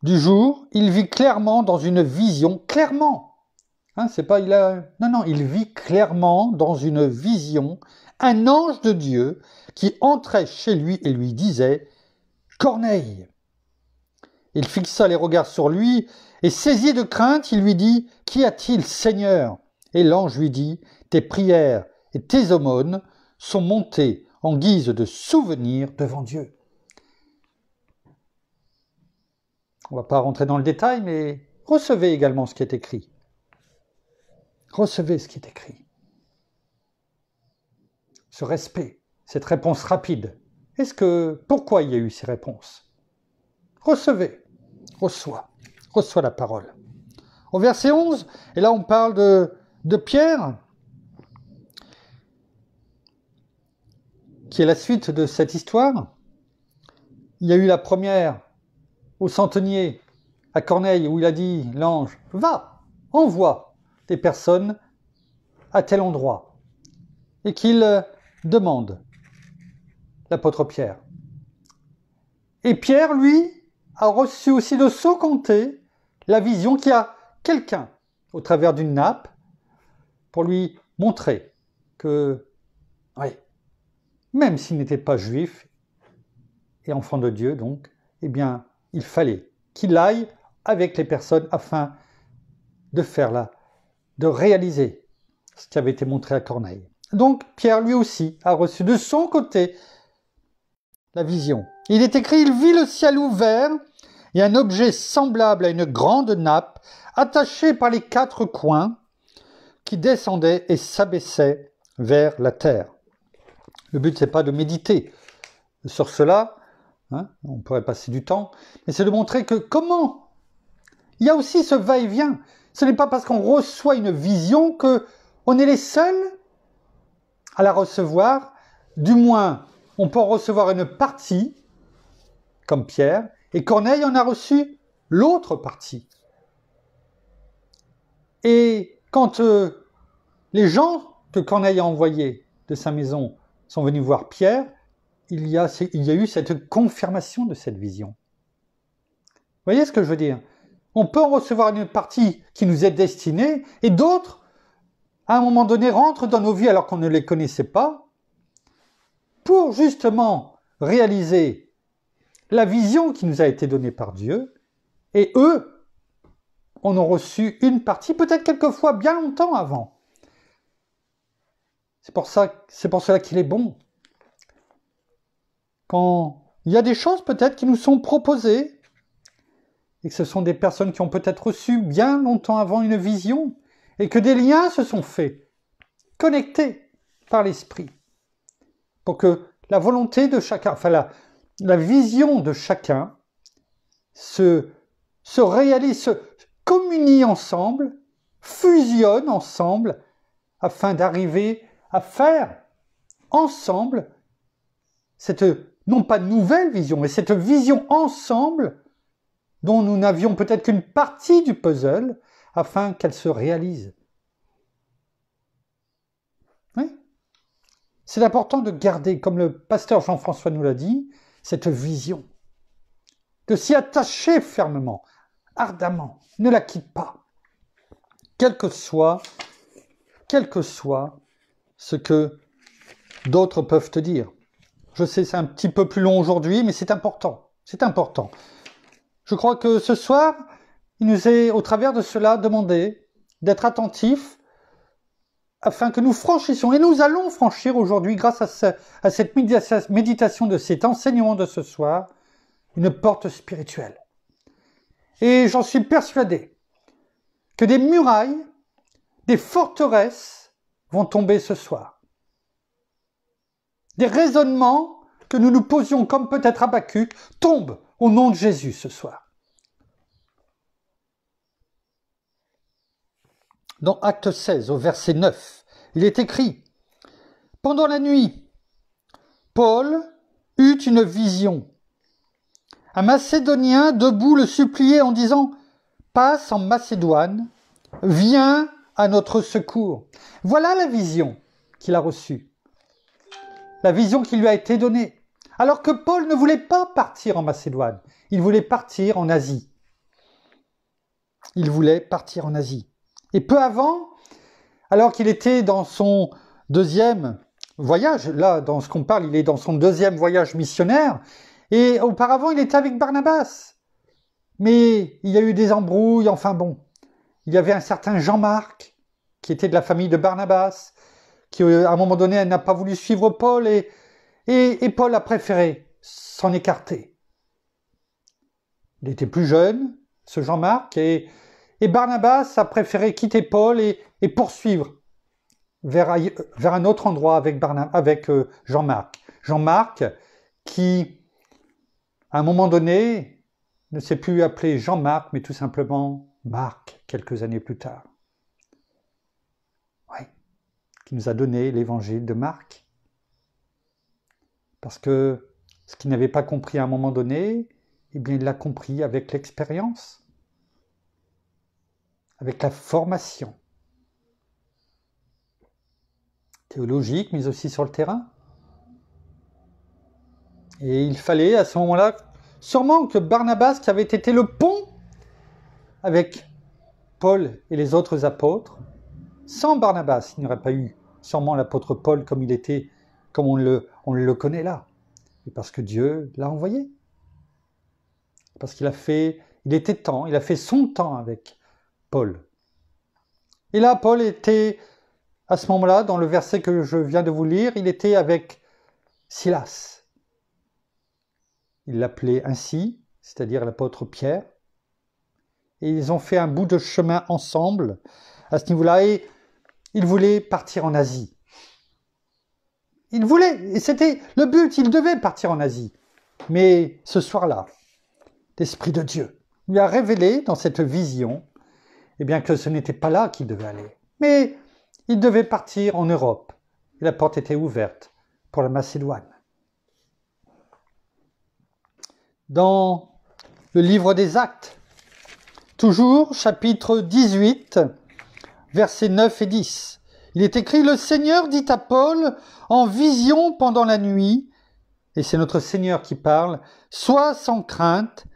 du jour, il vit clairement dans une vision, clairement. C'est pas il vit clairement dans une vision un ange de Dieu qui entrait chez lui et lui disait « Corneille !» Il fixa les regards sur lui et saisi de crainte, il lui dit « Qu'y a-t-il, Seigneur ?» Et l'ange lui dit « Tes prières et tes aumônes sont montées en guise de souvenir devant Dieu. » On ne va pas rentrer dans le détail, mais recevez également ce qui est écrit. Recevez ce qui est écrit. Ce respect, cette réponse rapide. Pourquoi il y a eu ces réponses? Recevez, reçois la parole. Au verset 11, et là on parle de Pierre, qui est la suite de cette histoire. Il y a eu la première au centenier, à Corneille, où il a dit, l'ange, va, envoie des personnes à tel endroit, et qu'il demande l'apôtre Pierre. Et Pierre, lui, a reçu aussi de son côté la vision qu'il y a quelqu'un au travers d'une nappe pour lui montrer que, oui, même s'il n'était pas juif et enfant de Dieu, donc, eh bien, il fallait qu'il aille avec les personnes afin de réaliser ce qui avait été montré à Corneille. Donc, Pierre, lui aussi, a reçu de son côté la vision. Il est écrit, il vit le ciel ouvert et un objet semblable à une grande nappe attaché par les 4 coins qui descendait et s'abaissait vers la terre. Le but, c'est pas de méditer sur cela, on pourrait passer du temps, mais c'est de montrer que comment il y a aussi ce va-et-vient. Ce n'est pas parce qu'on reçoit une vision qu'on est les seuls à la recevoir, du moins on peut en recevoir une partie, comme Pierre, et Corneille en a reçu l'autre partie. Et quand les gens que Corneille a envoyés de sa maison sont venus voir Pierre, il y a eu cette confirmation de cette vision. Vous voyez ce que je veux dire? On peut en recevoir une partie qui nous est destinée, et d'autres, à un moment donné, rentrent dans nos vies alors qu'on ne les connaissait pas, pour justement réaliser la vision qui nous a été donnée par Dieu, et eux en ont reçu une partie, peut-être quelquefois bien longtemps avant. C'est pour cela qu'il est bon, quand il y a des choses peut-être qui nous sont proposées et que ce sont des personnes qui ont peut-être reçu bien longtemps avant une vision et que des liens se sont faits, connectés par l'esprit, pour que la volonté de chacun, enfin la vision de chacun se réalise, se communie ensemble, fusionne ensemble, afin d'arriver à faire ensemble cette, non pas nouvelle vision, mais cette vision ensemble dont nous n'avions peut-être qu'une partie du puzzle, afin qu'elle se réalise. Oui. C'est important de garder, comme le pasteur Jean-François nous l'a dit, cette vision. De s'y attacher fermement, ardemment. Ne la quitte pas. Quel que soit ce que d'autres peuvent te dire. Je sais, c'est un petit peu plus long aujourd'hui, mais c'est important. C'est important. Je crois que ce soir, il nous est, au travers de cela, demandé d'être attentifs afin que nous franchissions, et nous allons franchir aujourd'hui, grâce à cette méditation de cet enseignement de ce soir, une porte spirituelle. Et j'en suis persuadé que des murailles, des forteresses vont tomber ce soir. Des raisonnements que nous nous posions comme peut-être Habakkuk tombent au nom de Jésus ce soir. Dans Acte 16, au verset 9, il est écrit « Pendant la nuit, Paul eut une vision. Un Macédonien debout le suppliait en disant « Passe en Macédoine, viens à notre secours. » Voilà la vision qu'il a reçue. La vision qui lui a été donnée. Alors que Paul ne voulait pas partir en Macédoine, il voulait partir en Asie. Il voulait partir en Asie. Et peu avant, alors qu'il était dans son deuxième voyage, là, dans ce qu'on parle, il est dans son deuxième voyage missionnaire, et auparavant, il était avec Barnabas. Mais il y a eu des embrouilles, enfin bon. Il y avait un certain Jean-Marc, qui était de la famille de Barnabas, qui, à un moment donné, n'a pas voulu suivre Paul, et Paul a préféré s'en écarter. Il était plus jeune, ce Jean-Marc, et Barnabas a préféré quitter Paul et poursuivre vers un autre endroit avec Jean-Marc. Jean-Marc qui, à un moment donné, ne s'est plus appelé Jean-Marc, mais tout simplement Marc, quelques années plus tard. Oui, qui nous a donné l'évangile de Marc. Parce que ce qu'il n'avait pas compris à un moment donné, eh bien il l'a compris avec l'expérience. Avec la formation théologique, mais aussi sur le terrain. Et il fallait à ce moment-là, sûrement que Barnabas, qui avait été le pont avec Paul et les autres apôtres, sans Barnabas, il n'y aurait pas eu sûrement l'apôtre Paul comme il était, comme on le connaît là. Et parce que Dieu l'a envoyé. Parce qu'il a fait son temps avec Paul. Et là, Paul était, à ce moment-là, dans le verset que je viens de vous lire, il était avec Silas. Il l'appelait ainsi, c'est-à-dire l'apôtre Pierre. Et ils ont fait un bout de chemin ensemble à ce niveau-là. Et il voulait partir en Asie. Il voulait, et c'était le but, il devait partir en Asie. Mais ce soir-là, l'Esprit de Dieu lui a révélé dans cette vision eh bien que ce n'était pas là qu'il devait aller. Mais il devait partir en Europe. Et la porte était ouverte pour la Macédoine. Dans le livre des Actes, toujours chapitre 18, versets 9 et 10, il est écrit « Le Seigneur dit à Paul en vision pendant la nuit, et c'est notre Seigneur qui parle, « Sois sans crainte,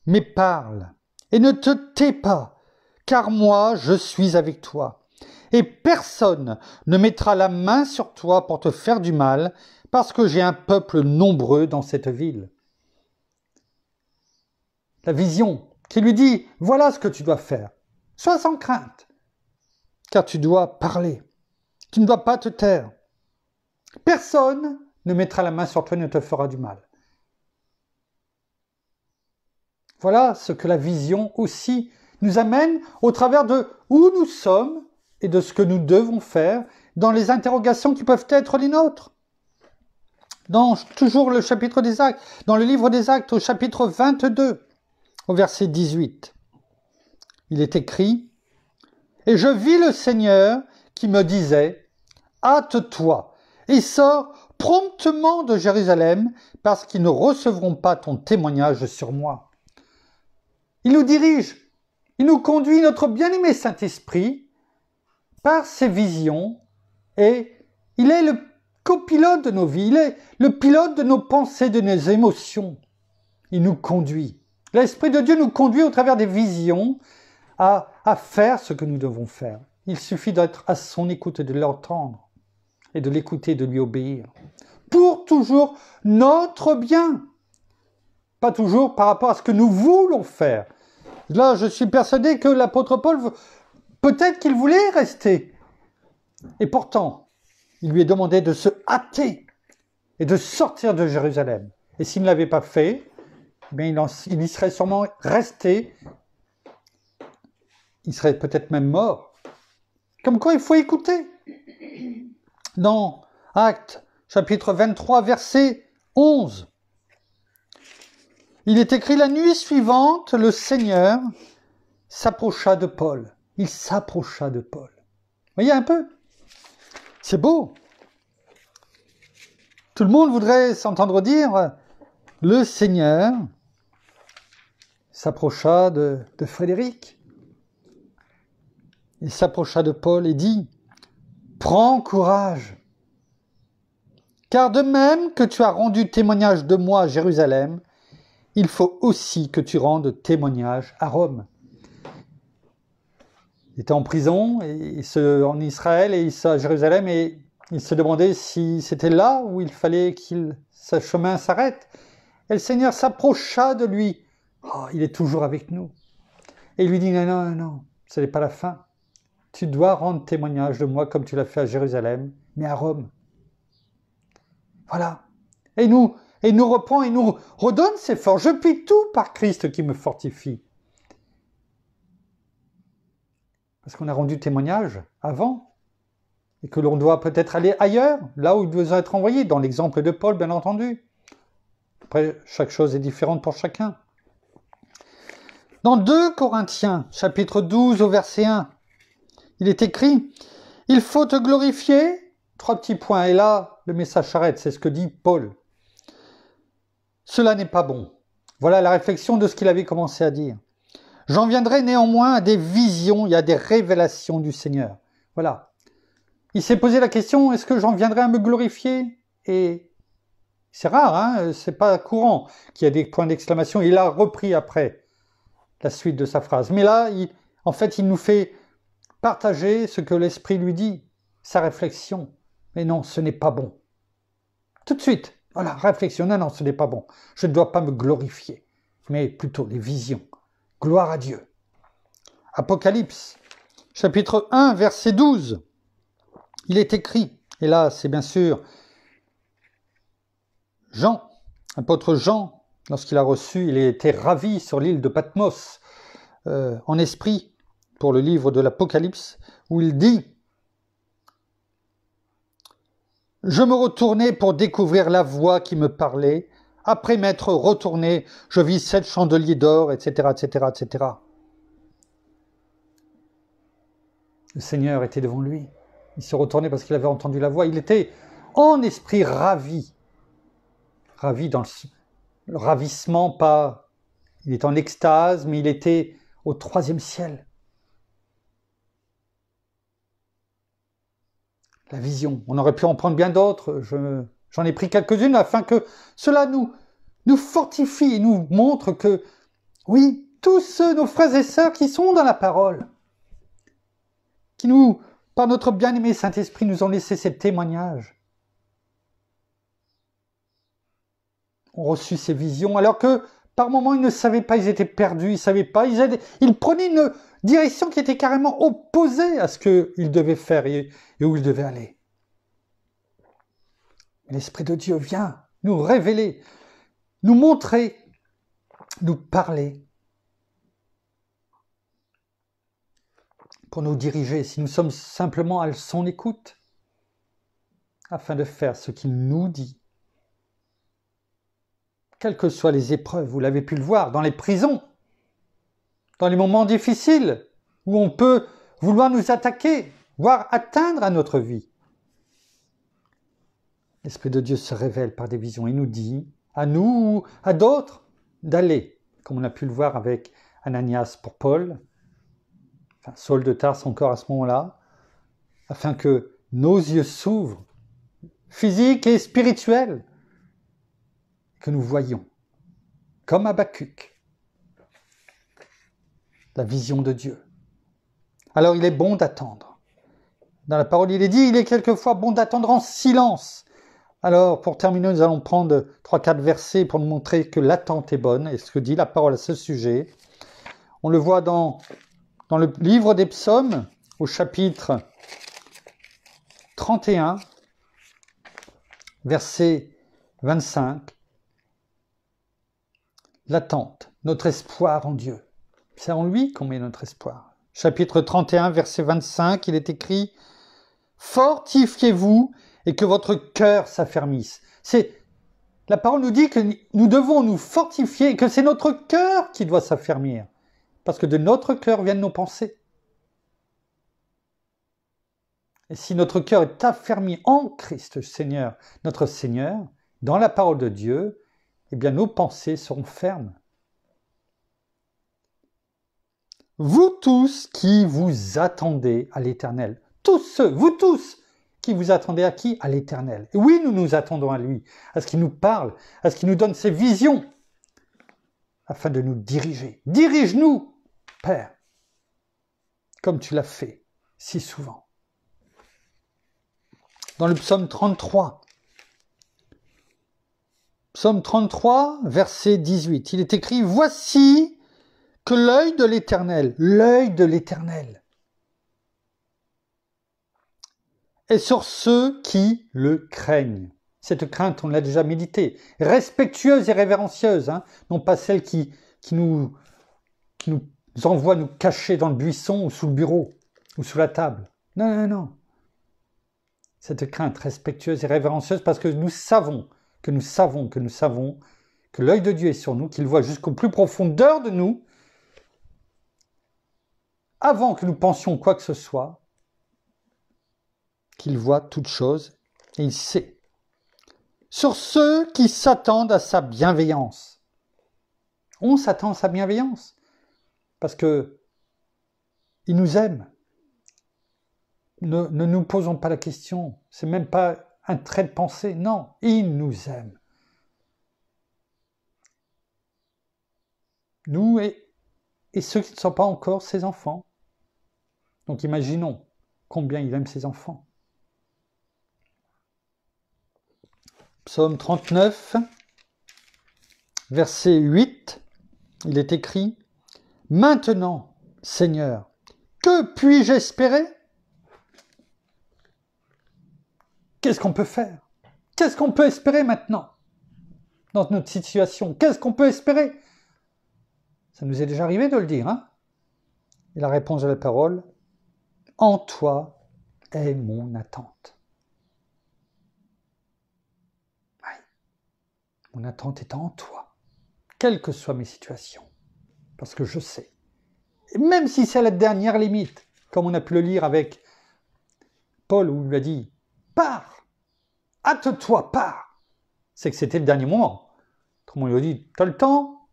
mais parle, et ne te tais pas, car moi, je suis avec toi. Et personne ne mettra la main sur toi pour te faire du mal, parce que j'ai un peuple nombreux dans cette ville. » La vision qui lui dit, voilà ce que tu dois faire. Sois sans crainte, car tu dois parler. Tu ne dois pas te taire. Personne ne mettra la main sur toi et ne te fera du mal. Voilà ce que la vision aussi nous amène au travers de où nous sommes et de ce que nous devons faire dans les interrogations qui peuvent être les nôtres. Dans toujours le chapitre des Actes, dans le livre des Actes au chapitre 22, au verset 18, il est écrit « Et je vis le Seigneur qui me disait « Hâte-toi et sors promptement de Jérusalem parce qu'ils ne recevront pas ton témoignage sur moi. » Il nous dirige, il nous conduit, notre bien-aimé Saint-Esprit, par ses visions, et il est le copilote de nos vies, il est le pilote de nos pensées, de nos émotions. Il nous conduit. L'Esprit de Dieu nous conduit au travers des visions à faire ce que nous devons faire. Il suffit d'être à son écoute et de l'entendre, et de l'écouter, de lui obéir, pour toujours notre bien. Pas toujours par rapport à ce que nous voulons faire. Là, je suis persuadé que l'apôtre Paul, peut-être qu'il voulait rester. Et pourtant, il lui est demandé de se hâter et de sortir de Jérusalem. Et s'il ne l'avait pas fait, il y serait sûrement resté. Il serait peut-être même mort. Comme quoi, il faut écouter. Dans Actes, chapitre 23, verset 11, il est écrit « La nuit suivante, le Seigneur s'approcha de Paul. » Il s'approcha de Paul. Vous voyez un peu? C'est beau. Tout le monde voudrait s'entendre dire « Le Seigneur s'approcha de Frédéric. » Il s'approcha de Paul et dit « Prends courage, car de même que tu as rendu témoignage de moi à Jérusalem, il faut aussi que tu rendes témoignage à Rome. » Il était en prison en Israël et à Jérusalem, et il se demandait si c'était là où il fallait que ce chemin s'arrête. Et le Seigneur s'approcha de lui. Oh, il est toujours avec nous. Et il lui dit, non, ce n'est pas la fin. Tu dois rendre témoignage de moi comme tu l'as fait à Jérusalem, mais à Rome. Voilà. Et nous reprend et nous redonne ses forces. Je puis tout par Christ qui me fortifie. Parce qu'on a rendu témoignage avant, et que l'on doit peut-être aller ailleurs, là où il doit être envoyé, dans l'exemple de Paul, bien entendu. Après, chaque chose est différente pour chacun. Dans 2 Corinthiens, chapitre 12, au verset 1, il est écrit « Il faut te glorifier », 3 petits points, et là, le message s'arrête, c'est ce que dit Paul. « Cela n'est pas bon. » Voilà la réflexion de ce qu'il avait commencé à dire. « J'en viendrai néanmoins à des visions et à des révélations du Seigneur. » Voilà. Il s'est posé la question, est-ce que j'en viendrai à me glorifier? Et c'est rare, hein, c'est pas courant qu'il y ait des points d'exclamation. Il a repris après la suite de sa phrase. Mais là, en fait, il nous fait partager ce que l'Esprit lui dit, sa réflexion. Mais non, ce n'est pas bon. Tout de suite, voilà, réflexion, non, ce n'est pas bon. Je ne dois pas me glorifier, mais plutôt les visions. Gloire à Dieu. Apocalypse, chapitre 1, verset 12. Il est écrit, et là, c'est bien sûr Jean, apôtre Jean, lorsqu'il a reçu, il était ravi sur l'île de Patmos, en esprit, pour le livre de l'Apocalypse, où il dit « Je me retournai pour découvrir la voix qui me parlait. Après m'être retourné, je vis 7 chandeliers d'or, etc., etc., etc. » Le Seigneur était devant lui. Il se retournait parce qu'il avait entendu la voix. Il était en esprit ravi. Ravi dans le ravissement, pas... Il est en extase, mais il était au 3e ciel. La vision. On aurait pu en prendre bien d'autres. J'en ai pris quelques-unes afin que cela nous fortifie et nous montre que, oui, tous ceux, nos frères et sœurs qui sont dans la parole, qui par notre bien-aimé Saint-Esprit, nous ont laissé ces témoignages, ont reçu ces visions, alors que par moments ils ne savaient pas, ils étaient perdus, ils ne savaient pas, ils prenaient une direction qui était carrément opposée à ce qu'ils devaient faire et où ils devaient aller. L'Esprit de Dieu vient nous révéler, nous montrer, nous parler pour nous diriger, si nous sommes simplement à son écoute, afin de faire ce qu'il nous dit. Quelles que soient les épreuves, vous l'avez pu le voir, dans les prisons, dans les moments difficiles, où on peut vouloir nous attaquer, voire atteindre à notre vie. L'Esprit de Dieu se révèle par des visions et nous dit, à nous ou à d'autres, d'aller, comme on a pu le voir avec Ananias pour Paul, enfin Saul de Tarse encore à ce moment-là, afin que nos yeux s'ouvrent, physiques et spirituels, que nous voyons, comme Habakkuk, la vision de Dieu. Alors il est bon d'attendre. Dans la parole, il est dit, il est quelquefois bon d'attendre en silence. Alors, pour terminer, nous allons prendre 3-4 versets pour nous montrer que l'attente est bonne, et ce que dit la parole à ce sujet. On le voit dans le livre des psaumes, au chapitre 31, verset 25. L'attente, notre espoir en Dieu. C'est en lui qu'on met notre espoir. Chapitre 31, verset 25, il est écrit « Fortifiez-vous et que votre cœur s'affermisse. » La parole nous dit que nous devons nous fortifier et que c'est notre cœur qui doit s'affermir. Parce que de notre cœur viennent nos pensées. Et si notre cœur est affermi en Christ Seigneur, notre Seigneur, dans la parole de Dieu, eh bien nos pensées seront fermes. Vous tous qui vous attendez à l'Éternel, vous tous qui vous attendez à qui? À l'Éternel. Et oui, nous nous attendons à lui, à ce qu'il nous parle, à ce qu'il nous donne ses visions, afin de nous diriger. Dirige-nous, Père, comme tu l'as fait si souvent. Dans le psaume 33, verset 18, il est écrit « Voici que l'œil de l'Éternel, est sur ceux qui le craignent. » Cette crainte, on l'a déjà médité, respectueuse et révérencieuse, non pas celle qui nous envoie nous cacher dans le buisson ou sous le bureau ou sous la table. Non. Cette crainte respectueuse et révérencieuse parce que nous savons que l'œil de Dieu est sur nous, qu'il voit jusqu'aux plus profondeurs de nous, avant que nous pensions quoi que ce soit, qu'il voit toutes choses et il sait. Sur ceux qui s'attendent à sa bienveillance. On s'attend à sa bienveillance parce que il nous aime. Ne nous posons pas la question. C'est même pas un trait de pensée. Non, il nous aime. Nous et ceux qui ne sont pas encore ses enfants. Donc imaginons combien il aime ses enfants. Psaume 39, verset 8, il est écrit « Maintenant, Seigneur, que puis-je espérer ?» Qu'est-ce qu'on peut faire? Qu'est-ce qu'on peut espérer maintenant dans notre situation? Qu'est-ce qu'on peut espérer? Ça nous est déjà arrivé de le dire, Et la réponse de la parole, « En toi est mon attente. » Mon attente est en toi, quelles que soient mes situations, parce que je sais. Et même si c'est la dernière limite, comme on a pu le lire avec Paul, où il lui a dit « Pars, hâte-toi, pars !» C'est que c'était le dernier moment. Autrement, il lui a dit « T'as le temps ?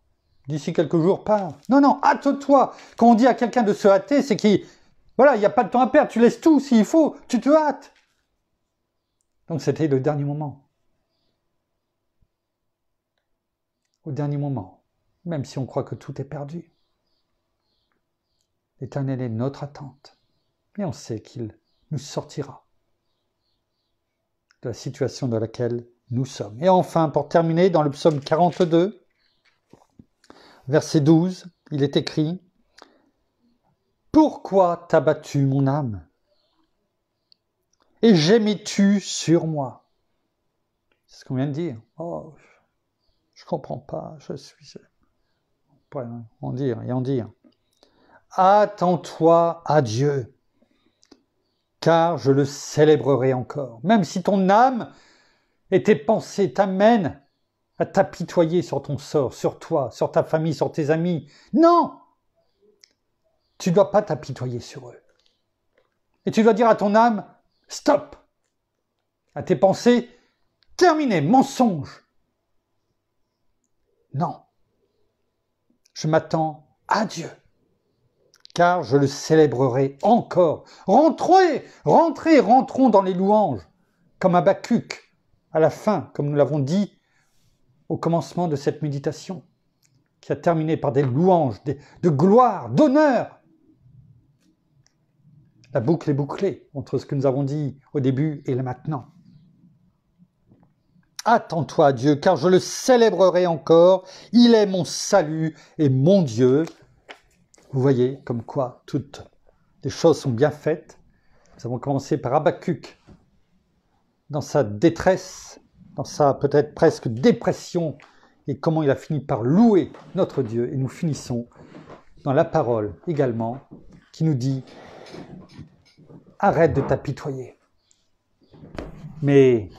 D'ici quelques jours, pars. » Non, hâte-toi. Quand on dit à quelqu'un de se hâter, c'est qu'il n'y a pas de temps à perdre, tu laisses tout, s'il faut, tu te hâtes. Donc c'était le dernier moment. Au dernier moment, même si on croit que tout est perdu. L'Éternel est notre attente, et on sait qu'il nous sortira de la situation dans laquelle nous sommes. Et enfin, pour terminer, dans le psaume 42, verset 12, il est écrit « Pourquoi t'as battu mon âme? Et gémis-tu sur moi ?» C'est ce qu'on vient de dire. Oh, je comprends pas, je suis... On pourrait en dire et en dire. attends-toi à Dieu, car je le célébrerai encore. Même si ton âme et tes pensées t'amènent à t'apitoyer sur ton sort, sur toi, sur ta famille, sur tes amis. Non! Tu ne dois pas t'apitoyer sur eux. Et tu dois dire à ton âme, stop! À tes pensées, terminé, mensonge! Non. Je m'attends à Dieu, car je le célébrerai encore. Rentrons dans les louanges, comme Habakkuk, à la fin, comme nous l'avons dit au commencement de cette méditation, qui a terminé par des louanges, de gloire, d'honneur. La boucle est bouclée entre ce que nous avons dit au début et le maintenant. Attends-toi à Dieu, car je le célébrerai encore. Il est mon salut et mon Dieu. Vous voyez comme quoi toutes les choses sont bien faites. Nous avons commencé par Habakkuk, dans sa détresse, dans sa peut-être presque dépression, et comment il a fini par louer notre Dieu. Et nous finissons dans la parole également, qui nous dit « Arrête de t'apitoyer, mais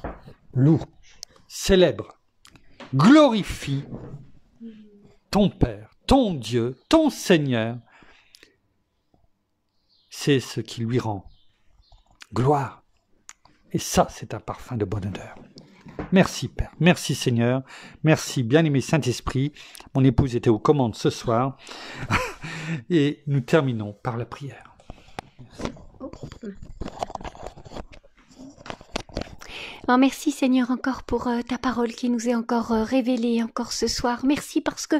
loue, célèbre, glorifie ton Père, ton Dieu, ton Seigneur. » C'est ce qui lui rend gloire. Et ça, c'est un parfum de bonne odeur. Merci Père, merci Seigneur, merci bien-aimé Saint-Esprit. Mon épouse était aux commandes ce soir. Et nous terminons par la prière. Oh, merci Seigneur encore pour ta parole qui nous est encore révélée encore ce soir. Merci parce que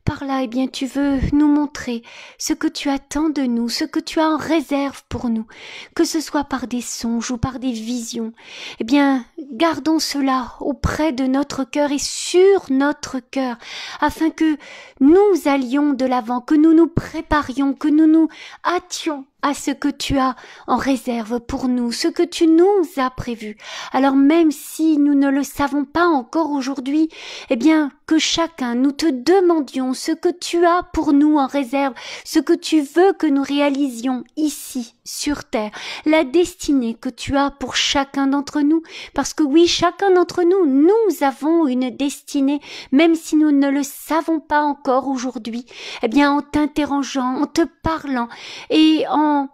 par là, eh bien, tu veux nous montrer ce que tu attends de nous, ce que tu as en réserve pour nous, que ce soit par des songes ou par des visions. Eh bien, gardons cela auprès de notre cœur et sur notre cœur, afin que nous allions de l'avant, que nous nous préparions, que nous nous hâtions à ce que tu as en réserve pour nous, ce que tu nous as prévu. Alors même si nous ne le savons pas encore aujourd'hui, eh bien, que chacun nous te demandions ce que tu as pour nous en réserve, ce que tu veux que nous réalisions ici, sur terre, la destinée que tu as pour chacun d'entre nous, parce que oui, chacun d'entre nous, nous avons une destinée, même si nous ne le savons pas encore aujourd'hui. Eh bien, en t'interrogeant, en te parlant et en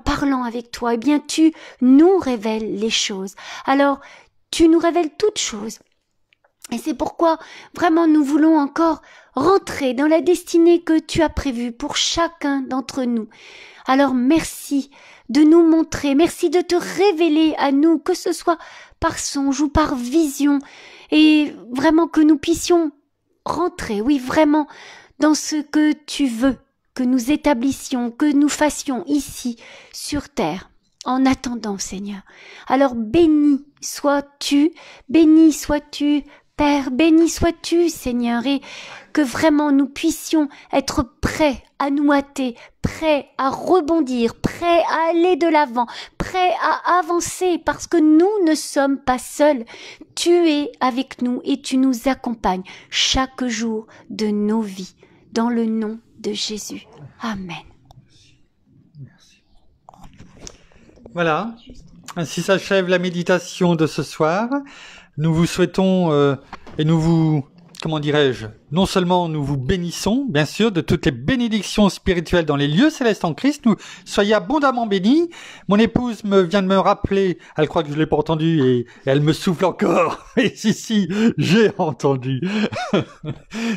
parlant avec toi, eh bien, tu nous révèles les choses. Alors, tu nous révèles toutes choses. Et c'est pourquoi, vraiment, nous voulons encore rentrer dans la destinée que tu as prévue pour chacun d'entre nous. Alors, merci de nous montrer, merci de te révéler à nous, que ce soit par songe ou par vision, et vraiment que nous puissions rentrer, oui, vraiment, dans ce que tu veux que nous établissions, que nous fassions ici, sur terre, en attendant, Seigneur. Alors, béni sois-tu, Père, béni sois-tu, Seigneur, et que vraiment nous puissions être prêts à nous hâter, prêts à rebondir, prêts à aller de l'avant, prêts à avancer, parce que nous ne sommes pas seuls. Tu es avec nous et tu nous accompagnes chaque jour de nos vies, dans le nom de Jésus. Amen. Merci. Voilà, ainsi s'achève la méditation de ce soir. Nous vous souhaitons et nous vous, comment dirais-je, non seulement nous vous bénissons, bien sûr, de toutes les bénédictions spirituelles dans les lieux célestes en Christ, nous soyez abondamment bénis. Mon épouse vient de me rappeler, elle croit que je l'ai pas entendu et elle me souffle encore. Et si, j'ai entendu.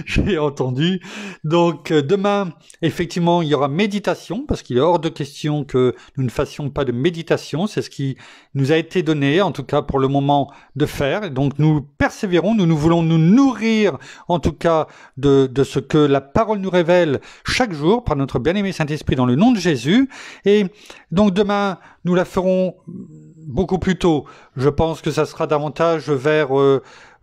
J'ai entendu. Donc, demain, effectivement, il y aura méditation, parce qu'il est hors de question que nous ne fassions pas de méditation. C'est ce qui nous a été donné, en tout cas pour le moment, de faire. Donc, nous persévérons, nous voulons nous nourrir, en tout cas, de ce que la parole nous révèle chaque jour par notre bien-aimé Saint-Esprit dans le nom de Jésus. Et donc demain, nous la ferons beaucoup plus tôt. Je pense que ça sera davantage vers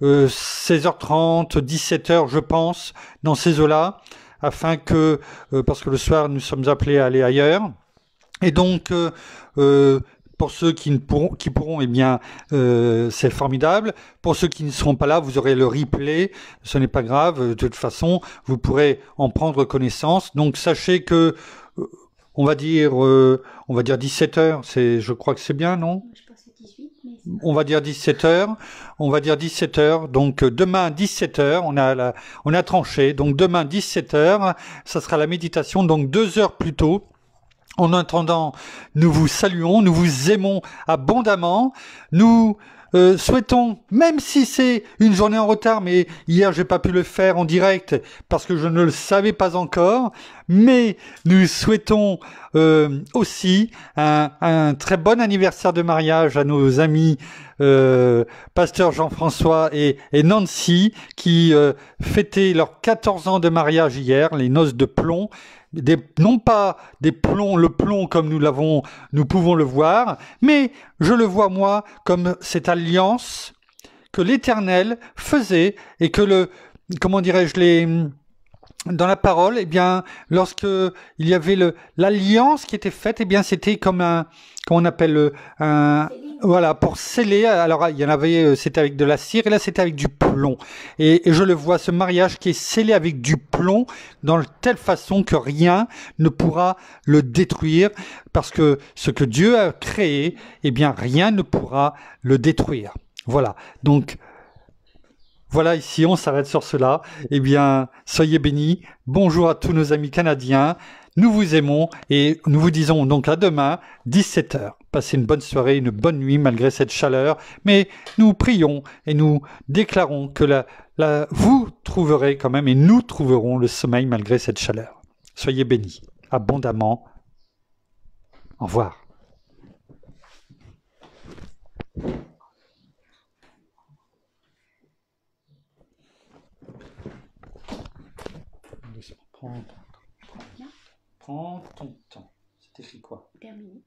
16h30, 17h, je pense, dans ces eaux-là, afin que, parce que le soir, nous sommes appelés à aller ailleurs. Et donc, Pour ceux qui pourront, eh bien, c'est formidable. Pour ceux qui ne seront pas là, vous aurez le replay. Ce n'est pas grave. De toute façon, vous pourrez en prendre connaissance. Donc, sachez que, on va dire 17 heures. Je crois que c'est bien, non? Je pense à 18, mais on va dire 17 heures. On va dire 17 heures. Donc, demain, 17 heures. On a tranché. Donc, demain, 17 heures. Ça sera la méditation. Donc, 2 heures plus tôt. En attendant, nous vous saluons, nous vous aimons abondamment, nous souhaitons, même si c'est une journée en retard, mais hier j'ai pas pu le faire en direct parce que je ne le savais pas encore, mais nous souhaitons aussi un très bon anniversaire de mariage à nos amis Pasteur Jean-François et Nancy qui fêtaient leurs 14 ans de mariage hier, les noces de plomb. Non pas le plomb comme nous pouvons le voir, mais je le vois moi comme cette alliance que l'Éternel faisait et que dans la parole, eh bien, lorsque il y avait l'alliance qui était faite, eh bien, c'était comme comment on appelle voilà, pour sceller. Alors, il y en avait, c'était avec de la cire, et là, c'était avec du plomb. Et je le vois, ce mariage qui est scellé avec du plomb, dans telle façon que rien ne pourra le détruire, parce que ce que Dieu a créé, eh bien, rien ne pourra le détruire. Voilà. Donc, voilà, ici, on s'arrête sur cela. Eh bien, soyez bénis. Bonjour à tous nos amis canadiens. Nous vous aimons et nous vous disons donc à demain, 17 heures. Passez une bonne soirée, une bonne nuit malgré cette chaleur. Mais nous prions et nous déclarons que vous trouverez quand même et nous trouverons le sommeil malgré cette chaleur. Soyez bénis abondamment. Au revoir. Prends ton temps. C'est écrit quoi? terminé.